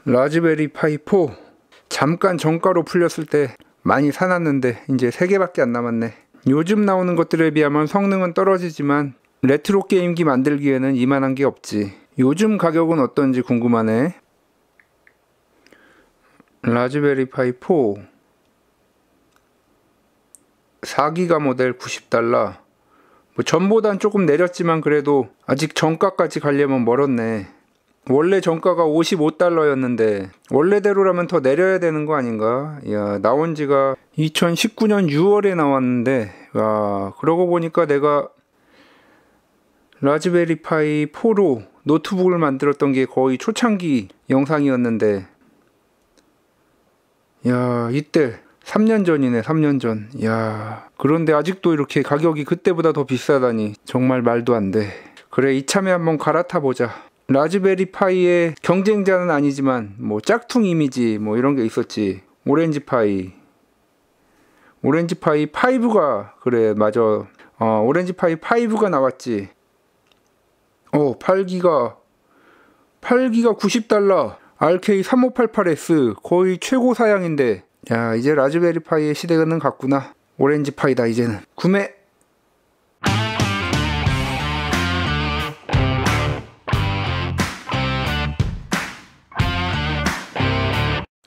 라즈베리 파이 4 잠깐 정가로 풀렸을 때 많이 사놨는데 이제 3개밖에 안 남았네. 요즘 나오는 것들에 비하면 성능은 떨어지지만 레트로 게임기 만들기에는 이만한 게 없지. 요즘 가격은 어떤지 궁금하네. 라즈베리 파이 4 4기가 모델 $90. 뭐 전보단 조금 내렸지만 그래도 아직 정가까지 가려면 멀었네. 원래 정가가 $55였는데 원래대로라면 더 내려야 되는 거 아닌가? 야, 나온 지가 2019년 6월에 나왔는데, 와, 그러고 보니까 내가 라즈베리 파이 4로 노트북을 만들었던 게 거의 초창기 영상이었는데, 야, 이때 3년 전이네. 3년 전. 야, 그런데 아직도 이렇게 가격이 그때보다 더 비싸다니 정말 말도 안 돼. 그래, 이참에 한번 갈아타 보자. 라즈베리 파이의 경쟁자는 아니지만 뭐 짝퉁 이미지 뭐 이런 게 있었지. 오렌지 파이 5가, 그래, 맞아. 오렌지 파이 5가 나왔지. 8기가 $90. RK3588S 거의 최고 사양인데, 야, 이제 라즈베리 파이의 시대는 갔구나. 오렌지 파이다 이제는. 구매!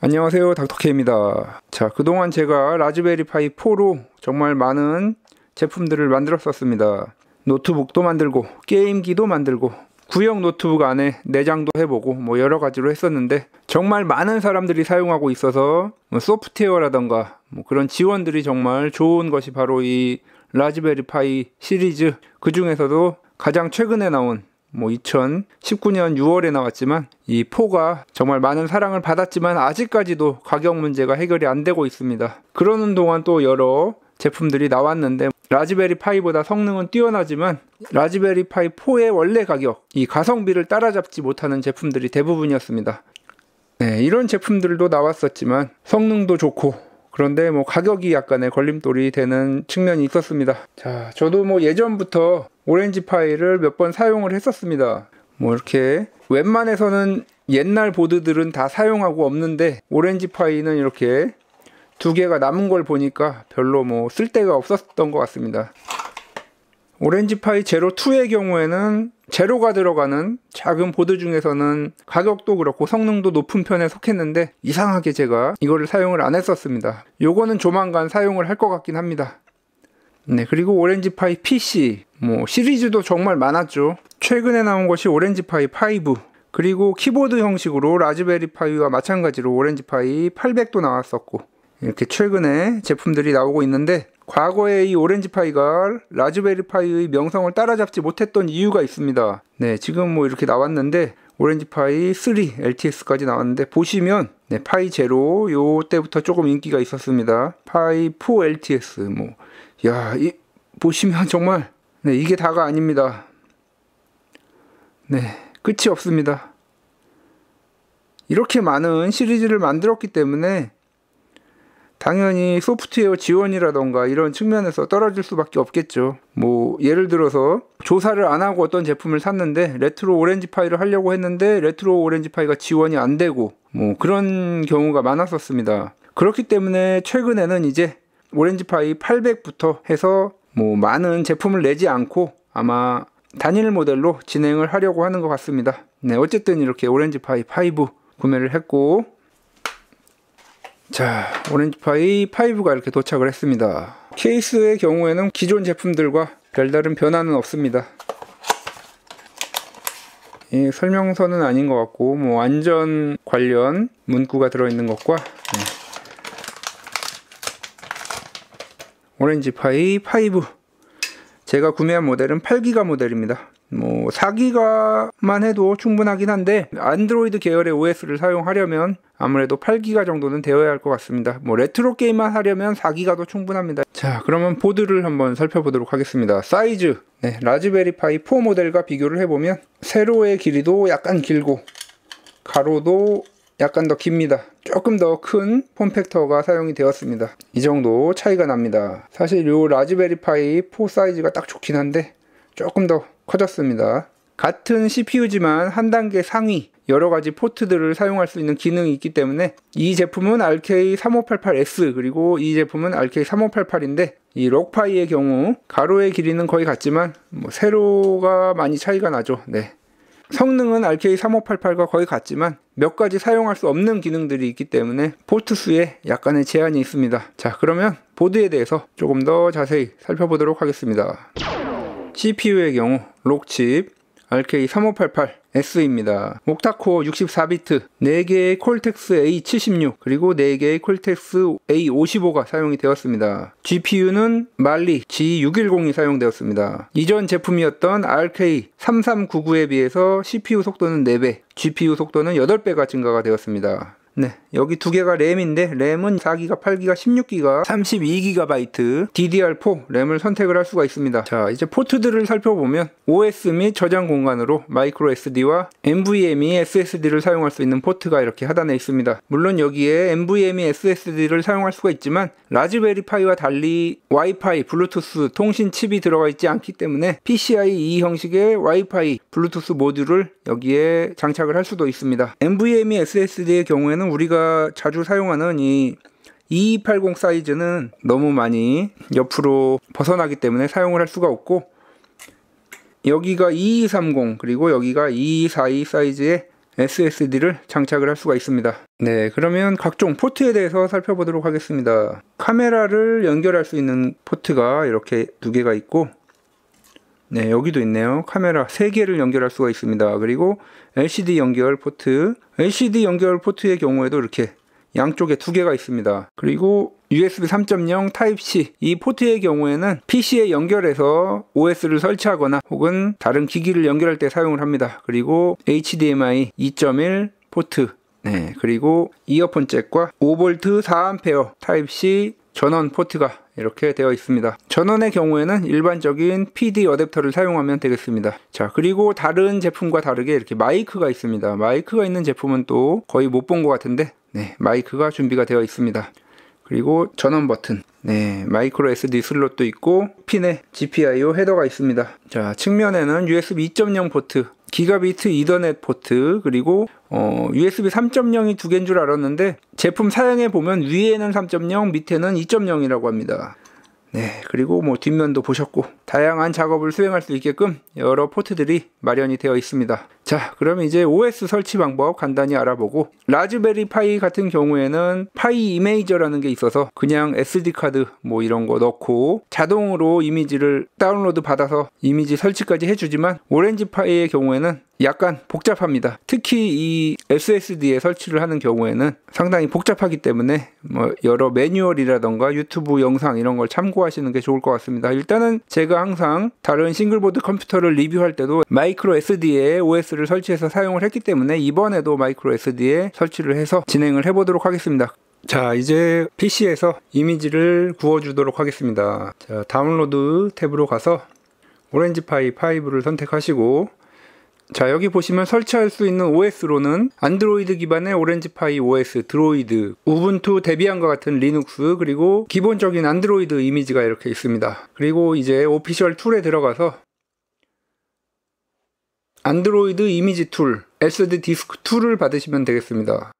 안녕하세요, 닥터케입니다. 자, 그동안 제가 라즈베리 파이 4로 정말 많은 제품들을 만들었었습니다. 노트북도 만들고 게임기도 만들고 구형 노트북 안에 내장도 해보고 뭐 여러가지로 했었는데, 정말 많은 사람들이 사용하고 있어서 뭐 소프트웨어라던가 뭐 그런 지원들이 정말 좋은 것이 바로 이 라즈베리 파이 시리즈, 그 중에서도 가장 최근에 나온 뭐 2019년 6월에 나왔지만 이 4가 정말 많은 사랑을 받았지만 아직까지도 가격 문제가 해결이 안 되고 있습니다. 그러는 동안 또 여러 제품들이 나왔는데 라즈베리 파이보다 성능은 뛰어나지만 라즈베리 파이 4의 원래 가격, 이 가성비를 따라잡지 못하는 제품들이 대부분이었습니다. 네, 이런 제품들도 나왔었지만 성능도 좋고, 그런데 뭐 가격이 약간의 걸림돌이 되는 측면이 있었습니다. 자, 저도 뭐 예전부터 오렌지 파이를 몇 번 사용을 했었습니다. 뭐 이렇게 웬만해서는 옛날 보드들은 다 사용하고 없는데 오렌지 파이는 이렇게 2개가 남은 걸 보니까 별로 뭐 쓸데가 없었던 것 같습니다. 오렌지 파이 제로 2의 경우에는 제로가 들어가는 작은 보드 중에서는 가격도 그렇고 성능도 높은 편에 속했는데, 이상하게 제가 이거를 사용을 안 했었습니다. 요거는 조만간 사용을 할 것 같긴 합니다. 네, 그리고 오렌지 파이 PC 뭐 시리즈도 정말 많았죠. 최근에 나온 것이 오렌지 파이 5, 그리고 키보드 형식으로 라즈베리 파이와 마찬가지로 오렌지 파이 800도 나왔었고, 이렇게 최근에 제품들이 나오고 있는데, 과거에 이 오렌지 파이가 라즈베리 파이의 명성을 따라잡지 못했던 이유가 있습니다. 네, 지금 뭐 이렇게 나왔는데 오렌지 파이 3 LTS까지 나왔는데, 보시면 네, 파이 제로 요 때부터 조금 인기가 있었습니다. 파이 4 LTS 뭐, 야, 보시면 정말 네, 이게 다가 아닙니다. 네, 끝이 없습니다. 이렇게 많은 시리즈를 만들었기 때문에 당연히 소프트웨어 지원이라던가 이런 측면에서 떨어질 수밖에 없겠죠. 뭐 예를 들어서 조사를 안 하고 어떤 제품을 샀는데 레트로 오렌지 파이를 하려고 했는데 레트로 오렌지 파이가 지원이 안 되고 뭐 그런 경우가 많았었습니다. 그렇기 때문에 최근에는 이제 오렌지 파이 800부터 해서 뭐 많은 제품을 내지 않고 아마 단일 모델로 진행을 하려고 하는 것 같습니다. 네, 어쨌든 이렇게 오렌지 파이 5 구매를 했고, 자, 오렌지 파이 5가 이렇게 도착을 했습니다. 케이스의 경우에는 기존 제품들과 별다른 변화는 없습니다. 이 설명서는 아닌 것 같고, 뭐 안전 관련 문구가 들어있는 것과 오렌지 파이 5, 제가 구매한 모델은 8기가 모델입니다. 뭐 4기가만 해도 충분하긴 한데 안드로이드 계열의 OS를 사용하려면 아무래도 8기가 정도는 되어야 할 것 같습니다. 뭐 레트로 게임만 하려면 4기가도 충분합니다. 자, 그러면 보드를 한번 살펴보도록 하겠습니다. 사이즈, 네, 라즈베리 파이 4 모델과 비교를 해보면 세로의 길이도 약간 길고 가로도 약간 더 깁니다. 조금 더 큰 폼팩터가 사용이 되었습니다. 이 정도 차이가 납니다. 사실 요 라즈베리 파이 4 사이즈가 딱 좋긴 한데 조금 더 커졌습니다. 같은 CPU지만 한 단계 상위 여러가지 포트들을 사용할 수 있는 기능이 있기 때문에 이 제품은 RK3588S 그리고 이 제품은 RK3588인데 이 록파이의 경우 가로의 길이는 거의 같지만 세로가 많이 차이가 나죠. 네. 성능은 RK3588과 거의 같지만 몇 가지 사용할 수 없는 기능들이 있기 때문에 포트 수에 약간의 제한이 있습니다. 자, 그러면 보드에 대해서 조금 더 자세히 살펴보도록 하겠습니다. CPU의 경우 록칩 RK3588S입니다. 옥타코어 64비트, 4개의 콜텍스 A76 그리고 4개의 콜텍스 A55가 사용이 되었습니다. GPU는 말리 G610이 사용되었습니다. 이전 제품이었던 RK3399에 비해서 CPU 속도는 4배, GPU 속도는 8배가 증가가 되었습니다. 네, 여기 두 개가 램인데 램은 4기가, 8기가, 16기가, 32GB DDR4 램을 선택을 할 수가 있습니다. 자, 이제 포트들을 살펴보면 OS 및 저장 공간으로 마이크로 SD와 NVMe SSD를 사용할 수 있는 포트가 이렇게 하단에 있습니다. 물론 여기에 NVMe SSD를 사용할 수가 있지만 라즈베리 파이와 달리 와이파이, 블루투스 통신 칩이 들어가 있지 않기 때문에 PCIe 형식의 와이파이, 블루투스 모듈을 여기에 장착을 할 수도 있습니다. NVMe SSD의 경우에는 우리가 자주 사용하는 이 2280 사이즈는 너무 많이 옆으로 벗어나기 때문에 사용을 할 수가 없고 여기가 2230 그리고 여기가 2242 사이즈의 SSD를 장착을 할 수가 있습니다. 네, 그러면 각종 포트에 대해서 살펴보도록 하겠습니다. 카메라를 연결할 수 있는 포트가 이렇게 두 개가 있고 네, 여기도 있네요. 카메라 3개를 연결할 수가 있습니다. 그리고 LCD 연결 포트, LCD 연결 포트의 경우에도 이렇게 양쪽에 2개가 있습니다. 그리고 USB 3.0 타입C 이 포트의 경우에는 PC에 연결해서 OS를 설치하거나 혹은 다른 기기를 연결할 때 사용을 합니다. 그리고 HDMI 2.1 포트, 네, 그리고 이어폰 잭과 5V 4A 타입C 전원 포트가 이렇게 되어 있습니다. 전원의 경우에는 일반적인 PD 어댑터를 사용하면 되겠습니다. 자, 그리고 다른 제품과 다르게 이렇게 마이크가 있습니다. 마이크가 있는 제품은 또 거의 못 본 것 같은데 네, 마이크가 준비가 되어 있습니다. 그리고 전원 버튼, 네, 마이크로 SD 슬롯도 있고 핀에 GPIO 헤더가 있습니다. 자, 측면에는 USB 2.0 포트, 기가비트 이더넷 포트, 그리고 USB 3.0이 2개인 줄 알았는데 제품 사양해 보면 위에는 3.0, 밑에는 2.0이라고 합니다. 네, 그리고 뒷면도 보셨고 다양한 작업을 수행할 수 있게끔 여러 포트들이 마련이 되어 있습니다. 자, 그럼 이제 OS 설치 방법 간단히 알아보고 라즈베리 파이 같은 경우에는 파이 이메이저라는 게 있어서 그냥 SD 카드 이런 거 넣고 자동으로 이미지를 다운로드 받아서 이미지 설치까지 해주지만 오렌지 파이의 경우에는 약간 복잡합니다. 특히 이 SSD에 설치를 하는 경우에는 상당히 복잡하기 때문에 여러 매뉴얼이라던가 유튜브 영상 이런 걸 참고하시는 게 좋을 것 같습니다. 일단은 제가 항상 다른 싱글보드 컴퓨터를 리뷰할 때도 마이크로 SD에 OS를 설치해서 사용을 했기 때문에 이번에도 마이크로 SD에 설치를 해서 진행을 해보도록 하겠습니다. 자, 이제 PC에서 이미지를 구워주도록 하겠습니다. 자, 다운로드 탭으로 가서 오렌지파이 5를 선택하시고 자, 여기 보시면 설치할 수 있는 OS로는 안드로이드 기반의 오렌지파이 OS, 드로이드, 우분투, 데비안과 같은 리눅스, 그리고 기본적인 안드로이드 이미지가 이렇게 있습니다. 그리고 이제 오피셜 툴에 들어가서 안드로이드 이미지 툴, SD 디스크 툴을 받으시면 되겠습니다.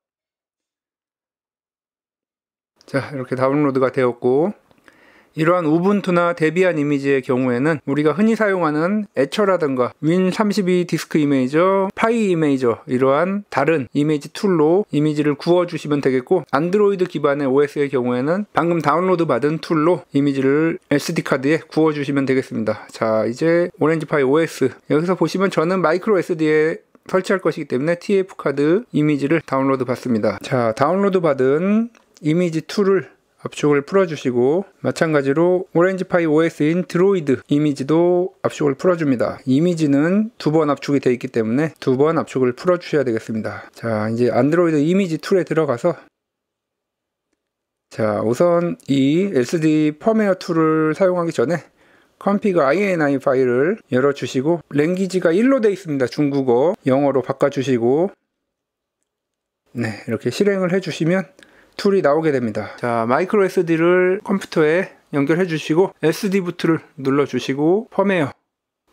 자, 이렇게 다운로드가 되었고 이러한 우분투나 데비안 이미지의 경우에는 우리가 흔히 사용하는 에처라든가 윈32 디스크 이메이저, 파이 이메이저 이러한 다른 이미지 툴로 이미지를 구워주시면 되겠고 안드로이드 기반의 OS의 경우에는 방금 다운로드 받은 툴로 이미지를 SD카드에 구워주시면 되겠습니다. 자, 이제 오렌지파이 OS 여기서 보시면 저는 마이크로 SD에 설치할 것이기 때문에 TF카드 이미지를 다운로드 받습니다. 자, 다운로드 받은 이미지 툴을 압축을 풀어주시고 마찬가지로 오렌지파이 OS인 드로이드 이미지도 압축을 풀어줍니다. 이미지는 2번 압축이 되어 있기 때문에 2번 압축을 풀어주셔야 되겠습니다. 자, 이제 안드로이드 이미지 툴에 들어가서 자, 우선 이 SD 펌웨어 툴을 사용하기 전에 config ini 파일을 열어주시고 랭귀지가 1로 되어 있습니다. 중국어, 영어로 바꿔주시고 네, 이렇게 실행을 해주시면 툴이 나오게 됩니다. 자, 마이크로 SD를 컴퓨터에 연결해 주시고 SD 부트를 눌러 주시고 펌웨어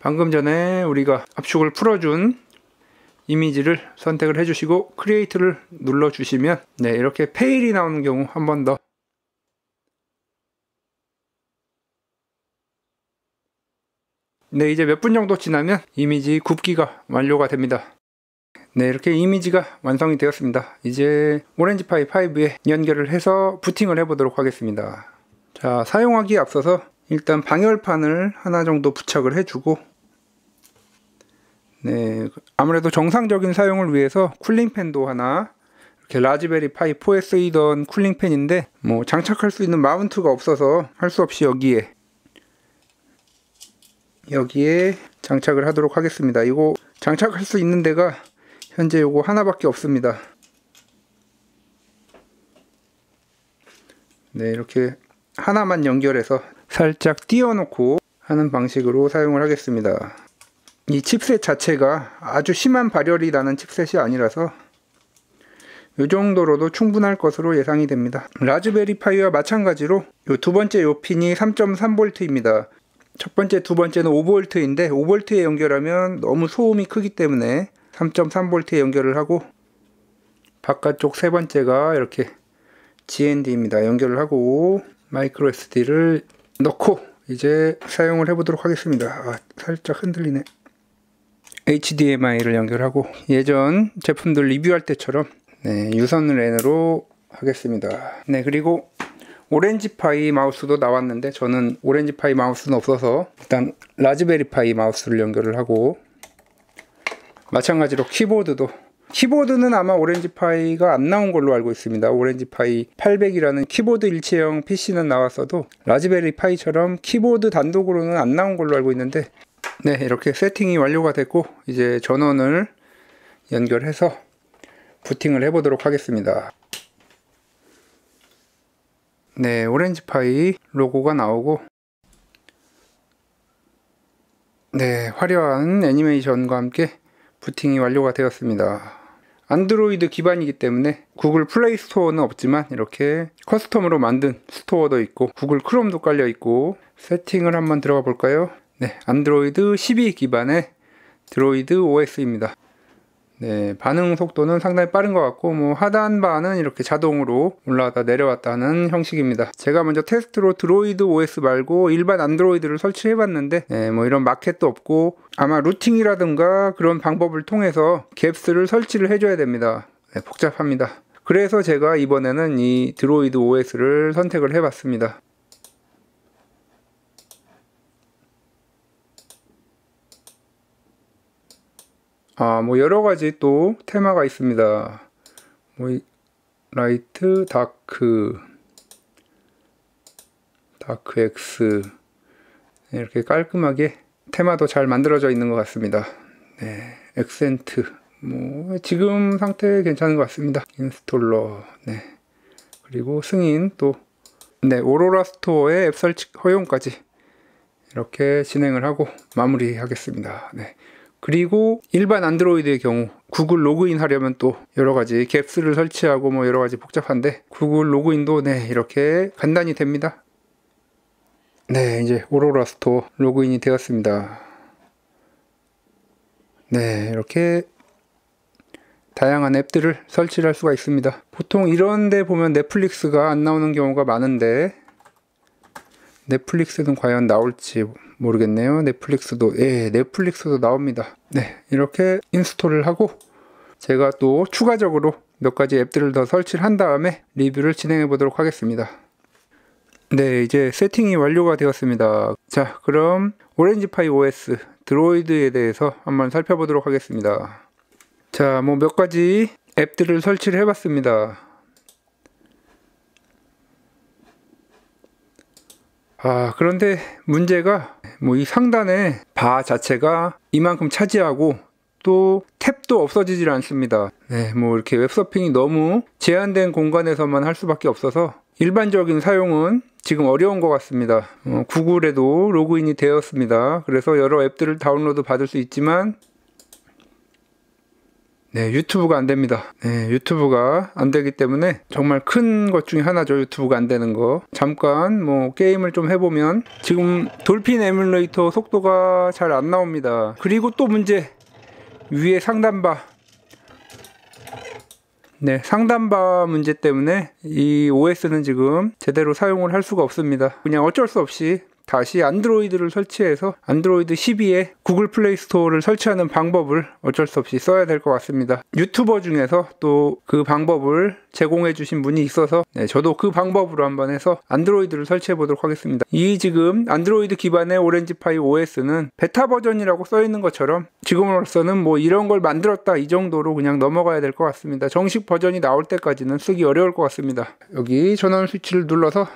방금 전에 우리가 압축을 풀어준 이미지를 선택을 해주시고 크리에이트를 눌러주시면 네, 이렇게 페일이 나오는 경우 한 번 더 네, 이제 몇 분 정도 지나면 이미지 굽기가 완료가 됩니다. 네, 이렇게 이미지가 완성이 되었습니다. 이제 오렌지파이 5에 연결을 해서 부팅을 해보도록 하겠습니다. 자, 사용하기에 앞서서 일단 방열판을 하나 정도 부착을 해주고 네, 아무래도 정상적인 사용을 위해서 쿨링팬도 하나, 이렇게 라즈베리 파이 4에 쓰이던 쿨링팬인데 뭐 장착할 수 있는 마운트가 없어서 할 수 없이 여기에 장착을 하도록 하겠습니다. 이거 장착할 수 있는 데가 현재 요거 하나밖에 없습니다. 네, 이렇게 하나만 연결해서 살짝 띄워놓고 하는 방식으로 사용을 하겠습니다. 이 칩셋 자체가 아주 심한 발열이 나는 칩셋이 아니라서 이 정도로도 충분할 것으로 예상이 됩니다. 라즈베리 파이와 마찬가지로 요 두 번째 요 핀이 3.3V입니다. 첫 번째, 두 번째는 5V인데 5V에 연결하면 너무 소음이 크기 때문에 3.3V에 연결을 하고 바깥쪽 세 번째가 이렇게 GND입니다. 연결을 하고 마이크로 SD를 넣고 이제 사용을 해보도록 하겠습니다. 살짝 흔들리네. HDMI를 연결하고 예전 제품들 리뷰할 때처럼 네, 유선을 N으로 하겠습니다. 네, 그리고 오렌지파이 마우스도 나왔는데 저는 오렌지파이 마우스는 없어서 일단 라즈베리 파이 마우스를 연결을 하고 마찬가지로 키보드는 아마 오렌지파이가 안 나온 걸로 알고 있습니다. 오렌지파이 800이라는 키보드 일체형 PC는 나왔어도 라즈베리 파이처럼 키보드 단독으로는 안 나온 걸로 알고 있는데 네, 이렇게 세팅이 완료가 됐고 이제 전원을 연결해서 부팅을 해보도록 하겠습니다. 네, 오렌지파이 로고가 나오고 네, 화려한 애니메이션과 함께 부팅이 완료가 되었습니다. 안드로이드 기반이기 때문에 구글 플레이 스토어는 없지만 이렇게 커스텀으로 만든 스토어도 있고 구글 크롬도 깔려 있고 세팅을 한번 들어가 볼까요? 네, 안드로이드 12 기반의 드로이드 OS입니다. 네, 반응 속도는 상당히 빠른 것 같고 뭐 하단바는 이렇게 자동으로 올라왔다 내려왔다 하는 형식입니다. 제가 먼저 테스트로 드로이드 OS 말고 일반 안드로이드를 설치해 봤는데 네, 뭐 이런 마켓도 없고 아마 루팅이라든가 그런 방법을 통해서 갭스를 설치를 해줘야 됩니다. 네, 복잡합니다. 그래서 제가 이번에는 이 드로이드 OS를 선택을 해 봤습니다. 뭐 여러가지 또 테마가 있습니다. 뭐 라이트, 다크 X 이렇게 깔끔하게 테마도 잘 만들어져 있는 것 같습니다. 네, 액센트 뭐 지금 상태 괜찮은 것 같습니다. 인스톨러 네, 그리고 승인 또 네, 오로라 스토어의 앱 설치 허용까지 이렇게 진행을 하고 마무리하겠습니다. 네. 그리고 일반 안드로이드의 경우 구글 로그인 하려면 또 여러가지 갭스를 설치하고 뭐 여러가지 복잡한데 구글 로그인도 네, 이렇게 간단히 됩니다. 네, 이제 오로라 스토어 로그인이 되었습니다. 네, 이렇게 다양한 앱들을 설치를 할 수가 있습니다. 보통 이런 데 보면 넷플릭스가 안 나오는 경우가 많은데 넷플릭스는 과연 나올지 모르겠네요. 넷플릭스도 나옵니다. 네, 이렇게 인스톨을 하고 제가 또 추가적으로 몇 가지 앱들을 더 설치를 한 다음에 리뷰를 진행해 보도록 하겠습니다. 네, 이제 세팅이 완료가 되었습니다. 자, 그럼 오렌지파이 OS 드로이드에 대해서 한번 살펴보도록 하겠습니다. 자, 뭐 몇 가지 앱들을 설치를 해봤습니다. 그런데 문제가 뭐 이 상단에 바 자체가 이만큼 차지하고 또 탭도 없어지질 않습니다. 네, 뭐 이렇게 웹서핑이 너무 제한된 공간에서만 할 수밖에 없어서 일반적인 사용은 지금 어려운 것 같습니다. 구글에도 로그인이 되었습니다. 그래서 여러 앱들을 다운로드 받을 수 있지만 네, 유튜브가 안 됩니다. 네, 유튜브가 안 되기 때문에 정말 큰 것 중에 하나죠. 유튜브가 안 되는 거. 잠깐 뭐 게임을 좀 해보면 지금 돌핀 에뮬레이터 속도가 잘 안 나옵니다. 그리고 또 문제, 위에 상단바. 네, 상단바 문제 때문에 이 OS는 지금 제대로 사용을 할 수가 없습니다. 그냥 어쩔 수 없이 다시 안드로이드를 설치해서 안드로이드 12에 구글 플레이 스토어를 설치하는 방법을 어쩔 수 없이 써야 될 것 같습니다. 유튜버 중에서 또 그 방법을 제공해 주신 분이 있어서 저도 그 방법으로 한번 해서 안드로이드를 설치해 보도록 하겠습니다. 이 지금 안드로이드 기반의 오렌지파이 OS는 베타 버전이라고 써 있는 것처럼 지금으로서는 뭐 이런 걸 만들었다 이 정도로 그냥 넘어가야 될 것 같습니다. 정식 버전이 나올 때까지는 쓰기 어려울 것 같습니다. 여기 전원 스위치를 눌러서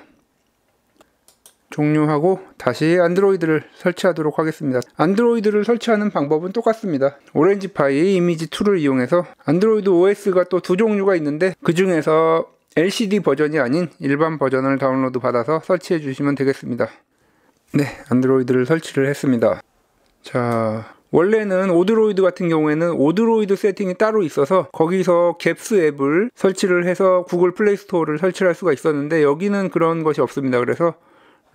종료하고 다시 안드로이드를 설치하도록 하겠습니다. 안드로이드를 설치하는 방법은 똑같습니다. 오렌지파이 이미지 2를 이용해서 안드로이드 OS가 또 두 종류가 있는데 그 중에서 LCD 버전이 아닌 일반 버전을 다운로드 받아서 설치해 주시면 되겠습니다. 네, 안드로이드를 설치를 했습니다. 자, 원래는 오드로이드 같은 경우에는 오드로이드 세팅이 따로 있어서 거기서 갭스 앱을 설치를 해서 구글 플레이 스토어를 설치할 수가 있었는데 여기는 그런 것이 없습니다. 그래서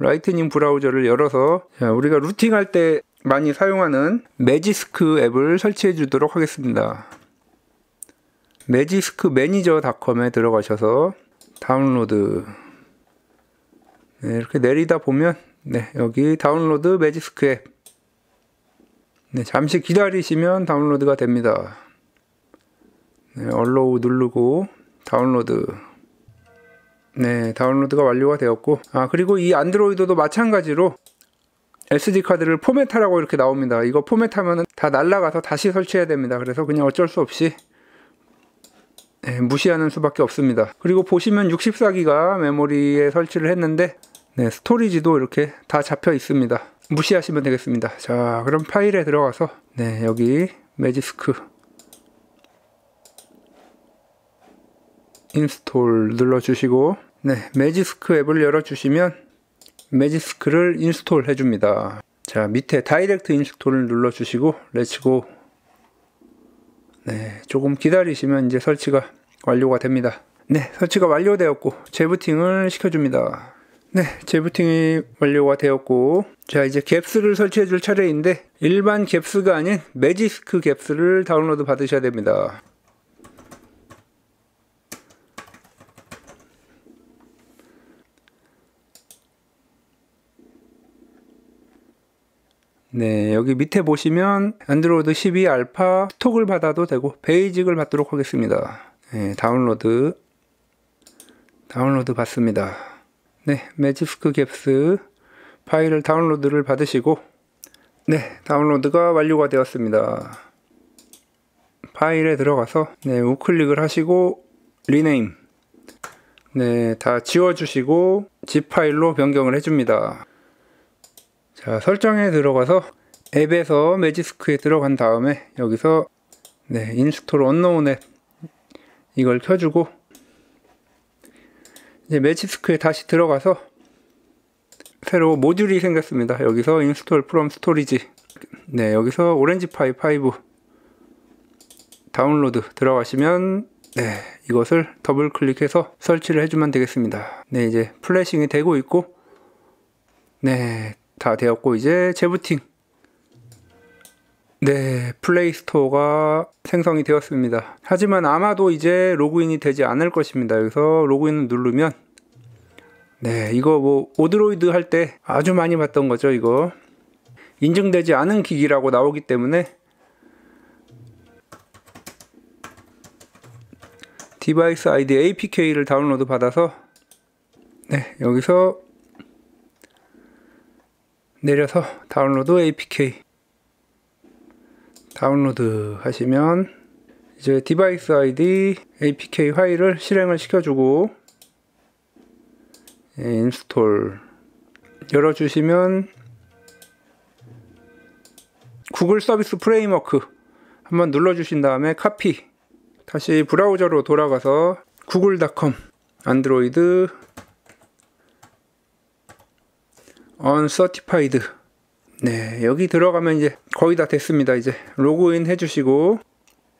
라이트닝 브라우저를 열어서 우리가 루팅할 때 많이 사용하는 매지스크 앱을 설치해 주도록 하겠습니다. 매지스크매니저.com에 들어가셔서 다운로드, 네, 이렇게 내리다 보면 여기 다운로드 매지스크 앱, 잠시 기다리시면 다운로드가 됩니다. allow 누르고 다운로드. 네, 다운로드가 완료가 되었고, 그리고 이 안드로이드도 마찬가지로 SD카드를 포맷하라고 이렇게 나옵니다. 이거 포맷하면 다 날아가서 다시 설치해야 됩니다. 그래서 그냥 어쩔 수 없이 무시하는 수밖에 없습니다. 그리고 보시면 64기가 메모리에 설치를 했는데 스토리지도 이렇게 다 잡혀 있습니다. 무시하시면 되겠습니다. 자, 그럼 파일에 들어가서 여기 매지스크 인스톨 눌러주시고 매지스크 앱을 열어주시면 매지스크를 인스톨 해줍니다. 자, 밑에 다이렉트 인스톨을 눌러주시고 렛츠고. 조금 기다리시면 이제 설치가 완료가 됩니다. 설치가 완료되었고 재부팅을 시켜줍니다. 재부팅이 완료가 되었고, 자, 이제 갭스를 설치해 줄 차례인데 일반 갭스가 아닌 매지스크 갭스를 다운로드 받으셔야 됩니다. 여기 밑에 보시면 안드로이드 12 알파 스톡을 받아도 되고 베이직을 받도록 하겠습니다. 다운로드 받습니다. 매지스크 갭스 파일을 다운로드를 받으시고 다운로드가 완료가 되었습니다. 파일에 들어가서 우클릭을 하시고 리네임 다 지워주시고 zip 파일로 변경을 해줍니다. 자, 설정에 들어가서 앱에서 매지스크에 들어간 다음에 여기서 인스톨 언노운 앱 이걸 켜주고 이제 매지스크에 다시 들어가서 새로 모듈이 생겼습니다. 여기서 인스톨 프롬 스토리지 여기서 오렌지파이 5 다운로드 들어가시면 이것을 더블 클릭해서 설치를 해주면 되겠습니다. 이제 플래싱이 되고 있고 다 되었고 이제 재부팅 플레이 스토어가 생성이 되었습니다. 하지만 아마도 이제 로그인이 되지 않을 것입니다. 여기서 로그인을 누르면 이거 뭐 오드로이드 할 때 아주 많이 봤던 거죠. 이거 인증되지 않은 기기라고 나오기 때문에 디바이스 아이디 APK를 다운로드 받아서 여기서 내려서 다운로드 APK 다운로드 하시면 이제 디바이스 아이디 APK 파일을 실행을 시켜주고 인스톨 열어주시면 구글 서비스 프레임워크 한번 눌러주신 다음에 카피 다시 브라우저로 돌아가서 google.com 안드로이드 uncertified 여기 들어가면 이제 거의 다 됐습니다. 이제 로그인 해주시고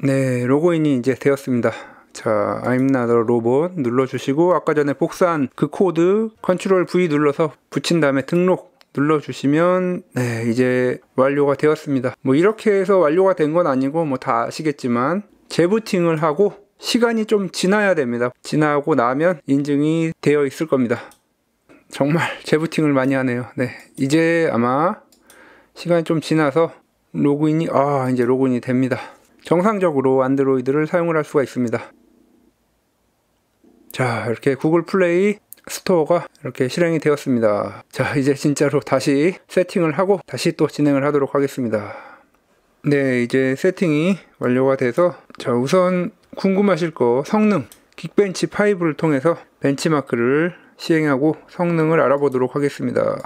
네, 로그인이 이제 되었습니다. 자, I'm not a robot 눌러주시고 아까 전에 복사한 그 코드 컨트롤 V 눌러서 붙인 다음에 등록 눌러주시면 네, 이제 완료가 되었습니다. 뭐 이렇게 해서 완료가 된 건 아니고 뭐 다 아시겠지만 재부팅을 하고 시간이 좀 지나야 됩니다. 지나고 나면 인증이 되어 있을 겁니다. 정말 재부팅을 많이 하네요. 네, 이제 아마 시간이 좀 지나서 로그인이 이제 로그인이 됩니다. 정상적으로 안드로이드를 사용을 할 수가 있습니다. 자, 이렇게 구글 플레이 스토어가 이렇게 실행이 되었습니다. 자, 이제 진짜로 다시 세팅을 하고 다시 또 진행을 하도록 하겠습니다. 네, 이제 세팅이 완료가 돼서 자, 우선 궁금하실 거 성능 긱벤치 5를 통해서 벤치마크를 시행하고 성능을 알아보도록 하겠습니다.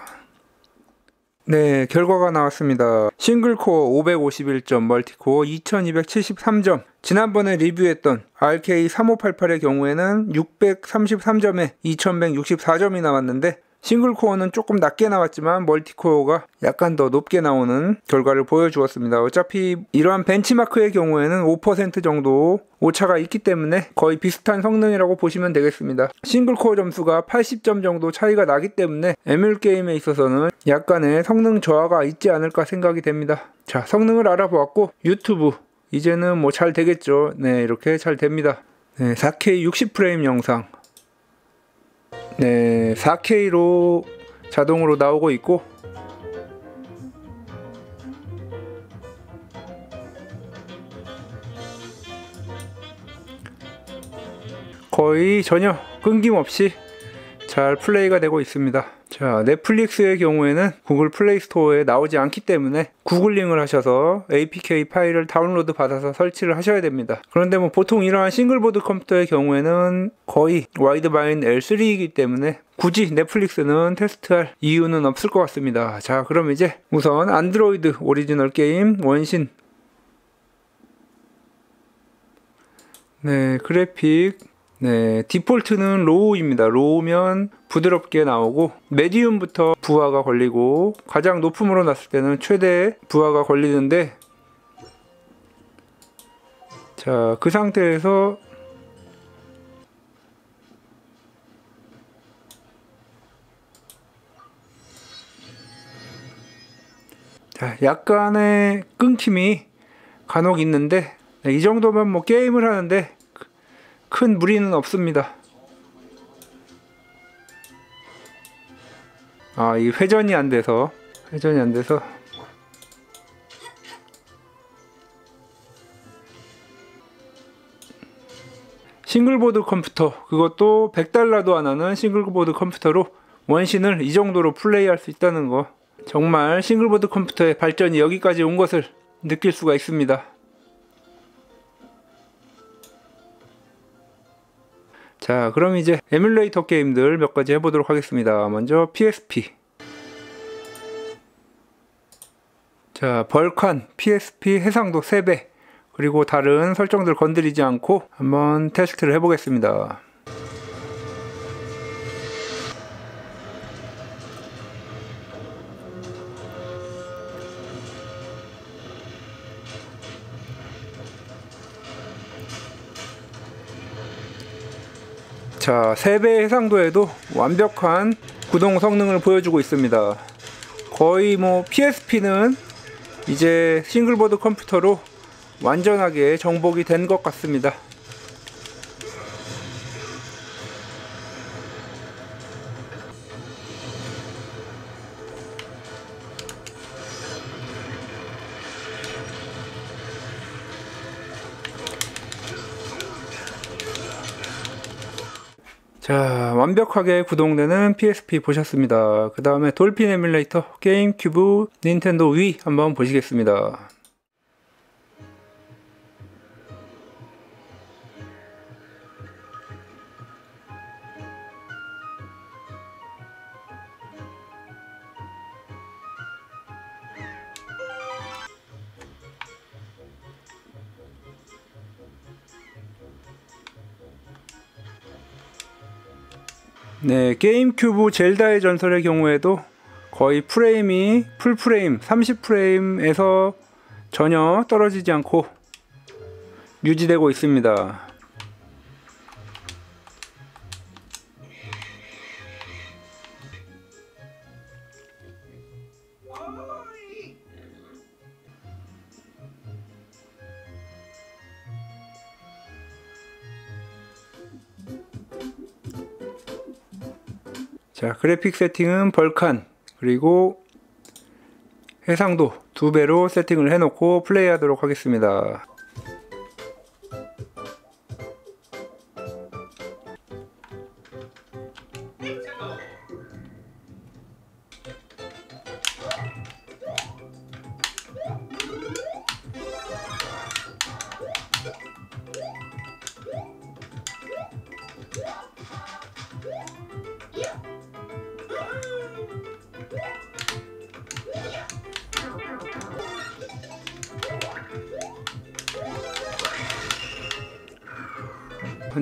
네, 결과가 나왔습니다. 싱글코어 551점, 멀티코어 2273점. 지난번에 리뷰했던 RK3588의 경우에는 633점에 2164점이 나왔는데 싱글코어는 조금 낮게 나왔지만 멀티코어가 약간 더 높게 나오는 결과를 보여주었습니다. 어차피 이러한 벤치마크의 경우에는 5% 정도 오차가 있기 때문에 거의 비슷한 성능이라고 보시면 되겠습니다. 싱글코어 점수가 80점 정도 차이가 나기 때문에 에뮬 게임에 있어서는 약간의 성능 저하가 있지 않을까 생각이 됩니다. 자, 성능을 알아보았고 유튜브 이제는 뭐 잘 되겠죠. 네, 이렇게 잘 됩니다. 네, 4K 60프레임 영상 네, 4K로 자동으로 나오고 있고 거의 전혀 끊김없이 잘 플레이가 되고 있습니다. 자, 넷플릭스의 경우에는 구글 플레이 스토어에 나오지 않기 때문에 구글링을 하셔서 APK 파일을 다운로드 받아서 설치를 하셔야 됩니다. 그런데 뭐 보통 이러한 싱글보드 컴퓨터의 경우에는 거의 와이드바인 L3이기 때문에 굳이 넷플릭스는 테스트할 이유는 없을 것 같습니다. 자, 그럼 이제 우선 안드로이드 오리지널 게임 원신 네, 그래픽 네, 디폴트는 로우입니다. 로우면 부드럽게 나오고 메디움부터 부하가 걸리고 가장 높음으로 놨을 때는 최대 부하가 걸리는데 자, 그 상태에서 자, 약간의 끊김이 간혹 있는데 이 정도면 뭐 게임을 하는데 큰 무리는 없습니다. 이 회전이 안 돼서 싱글보드 컴퓨터 그것도 $100도 안 하는 싱글보드 컴퓨터로 원신을 이 정도로 플레이할 수 있다는 거 정말 싱글보드 컴퓨터의 발전이 여기까지 온 것을 느낄 수가 있습니다. 자, 그럼 이제 에뮬레이터 게임들 몇 가지 해보도록 하겠습니다. 먼저 PSP 자, 벌칸 PSP 해상도 3배 그리고 다른 설정들 건드리지 않고 한번 테스트를 해보겠습니다. 자, 3배 해상도에도 완벽한 구동 성능을 보여주고 있습니다. 거의 뭐 PSP는 이제 싱글보드 컴퓨터로 완전하게 정복이 된 것 같습니다. 자, 완벽하게 구동되는 PSP 보셨습니다. 그 다음에 돌핀 에뮬레이터, 게임큐브, 닌텐도 위 한번 보시겠습니다. 네, 게임큐브 젤다의 전설의 경우에도 거의 프레임이 풀프레임 30프레임에서 전혀 떨어지지 않고 유지되고 있습니다. 자, 그래픽 세팅은 벌칸 그리고 해상도 2배로 세팅을 해놓고 플레이하도록 하겠습니다.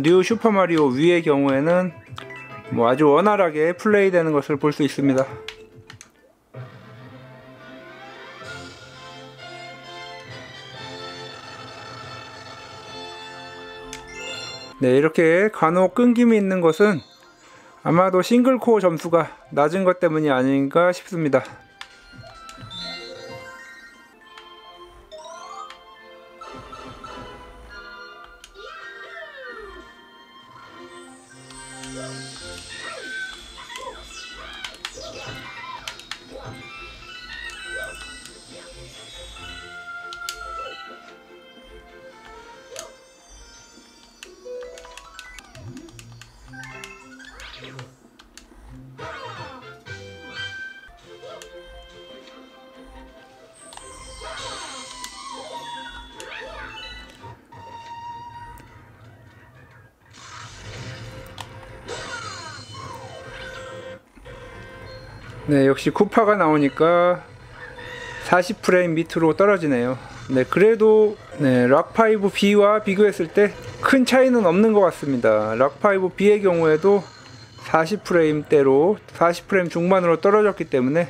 뉴 슈퍼마리오 위의 경우에는 아주 원활하게 플레이되는 것을 볼 수 있습니다. 네, 이렇게 간혹 끊김이 있는 것은 아마도 싱글코어 점수가 낮은 것 때문이 아닌가 싶습니다. 네, 역시 쿠파가 나오니까 40프레임 밑으로 떨어지네요. 네, 그래도 락5B와 비교했을 때 큰 차이는 없는 것 같습니다. 락5B의 경우에도 40프레임대로 40프레임 중반으로 떨어졌기 때문에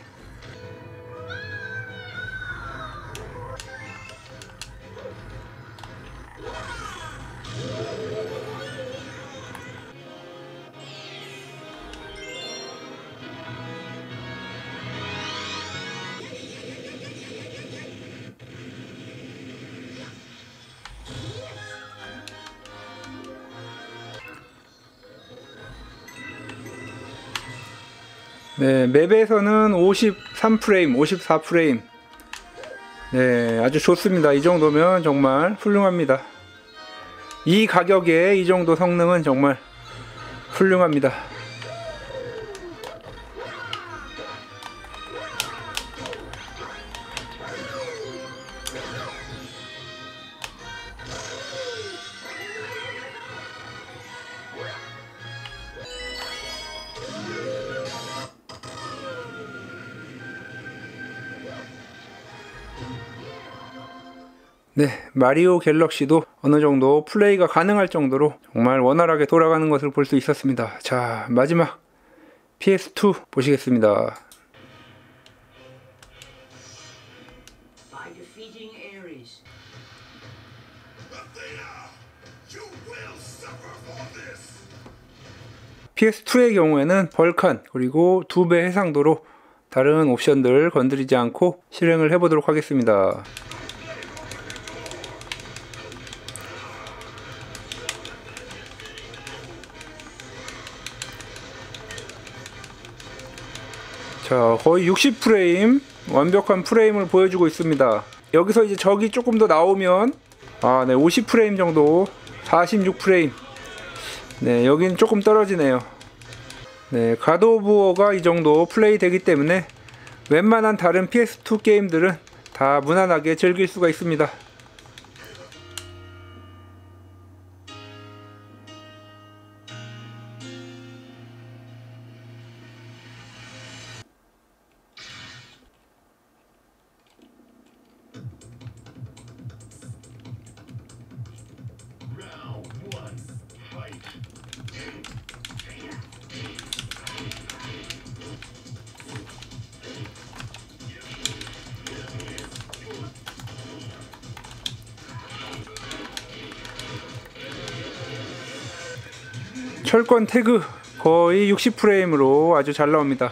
네, 맵에서는 53프레임, 54프레임. 네, 아주 좋습니다. 이 정도면 정말 훌륭합니다. 이 가격에 이 정도 성능은 정말 훌륭합니다. 네, 마리오 갤럭시도 어느 정도 플레이가 가능할 정도로 정말 원활하게 돌아가는 것을 볼 수 있었습니다. 자, 마지막 PS2 보시겠습니다. PS2의 경우에는 벌칸 그리고 2배 해상도로 다른 옵션들 건드리지 않고 실행을 해보도록 하겠습니다. 자, 거의 60프레임 완벽한 프레임을 보여주고 있습니다. 여기서 이제 적이 조금 더 나오면 50프레임 정도, 46프레임. 네, 여긴 조금 떨어지네요. 네, 갓 오브 워가 이 정도 플레이 되기 때문에 웬만한 다른 PS2 게임들은 다 무난하게 즐길 수가 있습니다. 철권 태그 거의 60프레임으로 아주 잘 나옵니다.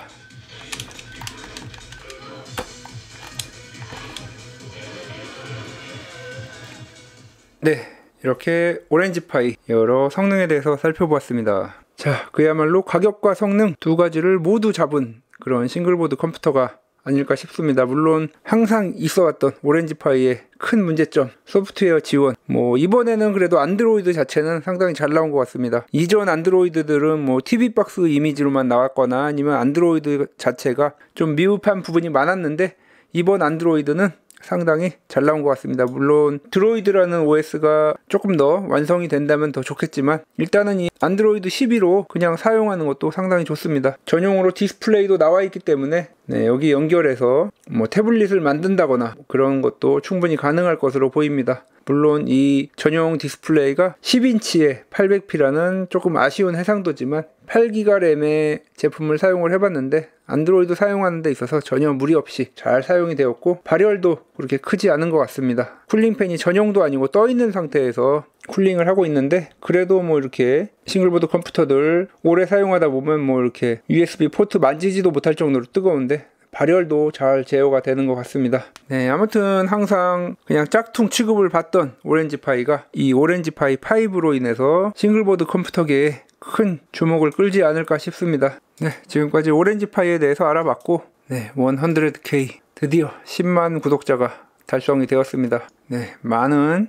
네, 이렇게 오렌지파이 여러 성능에 대해서 살펴보았습니다. 자, 그야말로 가격과 성능 두 가지를 모두 잡은 그런 싱글보드 컴퓨터가 아닐까 싶습니다. 물론 항상 있어왔던 오렌지파이의 큰 문제점, 소프트웨어 지원. 이번에는 그래도 안드로이드 자체는 상당히 잘 나온 것 같습니다. 이전 안드로이드들은 TV박스 이미지로만 나왔거나 아니면 안드로이드 자체가 좀 미흡한 부분이 많았는데, 이번 안드로이드는 상당히 잘 나온 것 같습니다. 물론 드로이드라는 OS가 조금 더 완성이 된다면 더 좋겠지만, 일단은 이 안드로이드 12로 그냥 사용하는 것도 상당히 좋습니다. 전용으로 디스플레이도 나와 있기 때문에 여기 연결해서 태블릿을 만든다거나 그런 것도 충분히 가능할 것으로 보입니다. 물론 이 전용 디스플레이가 10인치에 800p라는 조금 아쉬운 해상도지만 8기가 램의 제품을 사용을 해봤는데 안드로이드 사용하는 데 있어서 전혀 무리 없이 잘 사용이 되었고, 발열도 그렇게 크지 않은 것 같습니다. 쿨링팬이 전용도 아니고 떠있는 상태에서 쿨링을 하고 있는데, 그래도 이렇게 싱글보드 컴퓨터들 오래 사용하다 보면 이렇게 USB 포트 만지지도 못할 정도로 뜨거운데 발열도 잘 제어가 되는 것 같습니다. 네, 아무튼 항상 그냥 짝퉁 취급을 받던 오렌지파이가 이 오렌지파이 5로 인해서 싱글보드 컴퓨터계에 큰 주목을 끌지 않을까 싶습니다. 네, 지금까지 오렌지파이에 대해서 알아봤고, 100K 드디어 10만 구독자가 달성이 되었습니다. 네, 많은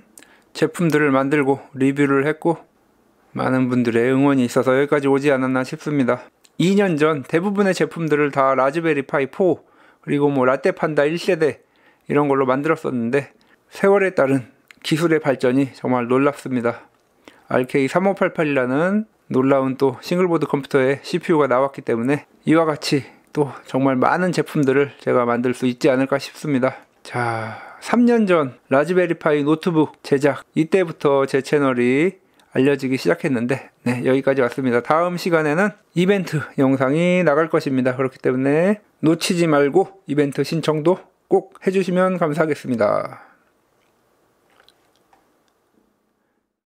제품들을 만들고 리뷰를 했고 많은 분들의 응원이 있어서 여기까지 오지 않았나 싶습니다. 2년 전 대부분의 제품들을 다 라즈베리 파이 4 그리고 라떼 판다 1세대 이런 걸로 만들었었는데, 세월에 따른 기술의 발전이 정말 놀랍습니다. RK3588이라는 놀라운 또 싱글보드 컴퓨터에 CPU가 나왔기 때문에 이와 같이 또 정말 많은 제품들을 제가 만들 수 있지 않을까 싶습니다. 자, 3년 전 라즈베리 파이 노트북 제작, 이때부터 제 채널이 알려지기 시작했는데 여기까지 왔습니다. 다음 시간에는 이벤트 영상이 나갈 것입니다. 그렇기 때문에 놓치지 말고 이벤트 신청도 꼭 해주시면 감사하겠습니다.